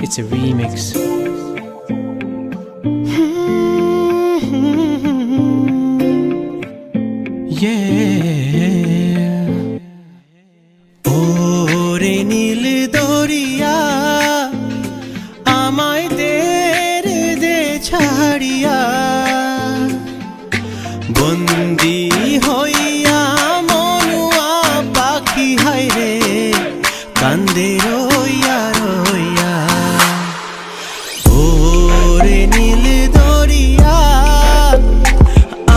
It's a remix. Yeah. ওরে নীল দরিয়া আমায় দে ছাড়িয়া, বন্দি হইয়া মনুয়া পাখি হায় রে কান্দে রইয়া রইয়া। ওরে নীল দরিয়া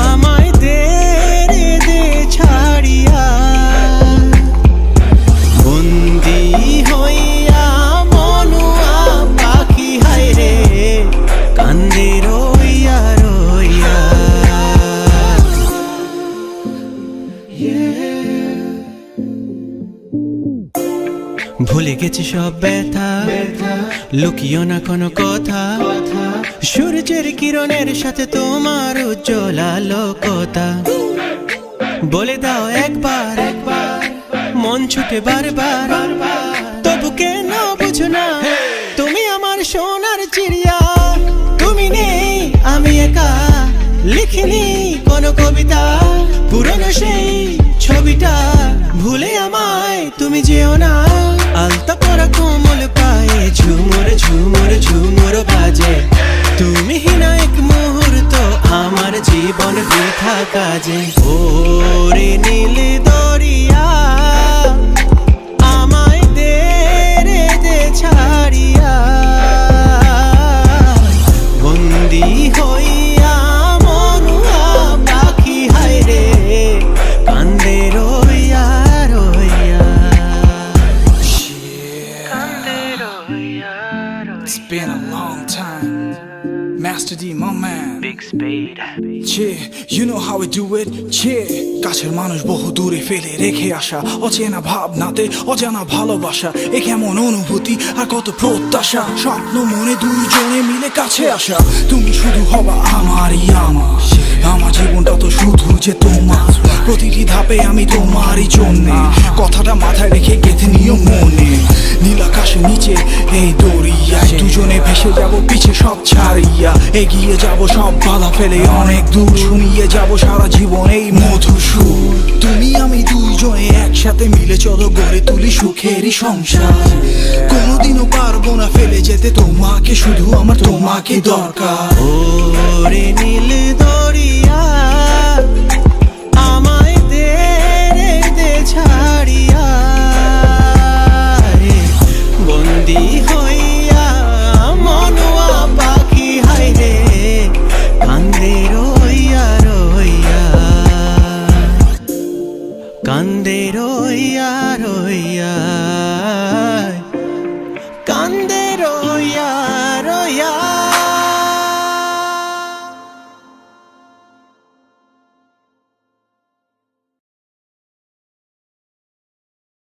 আমায় দে ছাড়িয়া, বন্দি হইয়া মনুয়া পাখি হায় রে কান্দে রইয়া রইয়া। ভুলে গেছি সব ব্যথা, লুকিও না কোনো কথা, সূর্যের কিরণের সাথে তোমার উজ্জ্বল আলোকতা। বলে দাও একবার মন ছুটে বারবার, তবু কেন বুঝো না তুমি আমার সোনার চিড়িয়া। তুমি নেই আমি একা, লিখিনি কোনো কবিতা, পুরনো সেই ছবিটা ভুলে আমায় তুমি যেও না। আলতা পরা কোমল পায়ে ঝুমুর ঝুমুর ঝুমুর বাজে, তুমি হিনা এক মুহূর্ত আমার জীবন বৃথা কাজে। ওরে নীল দরিয়া আমায় দে ছাড়িয়া, বন্দি হইয়া মনুয়া পাখি হায় রে কান্দে রইয়া রইয়া, কান্দে রইয়া রইয়া। It's been a long time. Master D, my man. Big Spade. Yeah, you know how we do it. Yeah, কাছের মানুষ বহু দূরে ফেলে রেখে আসা, অচেনা ভাবনাতে অজানা ভালোবাসা, এ কেমন অনুভূতি আর কত প্রত্যাশা, স্বপ্ন মনে দুইজনে মিলে কাছে আসা। তুমি শুধু হবা আমারই আমার জীবনটা তো শুধু যে তোমার, প্রতিটি ধাপে আমি তোমারই জন্যে, কথাটা মাথায় রেখে গেঁথে নিও মনে। নীল আকাশের নিচে এই দরিয়ায় দুজনে ভেসে যাব পিছে সব ছাড়িয়া, এগিয়ে যাব সব বাধা ফেলে অনেক দূর, শুনিয়ে যাব সারা জীবন এই মধুর সুর। তুমি আমি দুইজনে একসাথে মিলে চলো গড়ে তুলি সুখেরই সংসার, কোনোদিনও পারবো না ফেলে যেতে তোমাকে, শুধু আমার তোমাকে দরকার। ওরে নীল দরিয়া আমায় দে ছাড়িয়া, বন্দি হইয়া মনুয়া পাখি হায় রে কান্দে রইয়া রইয়া, কান্দে রইয়া রইয়া।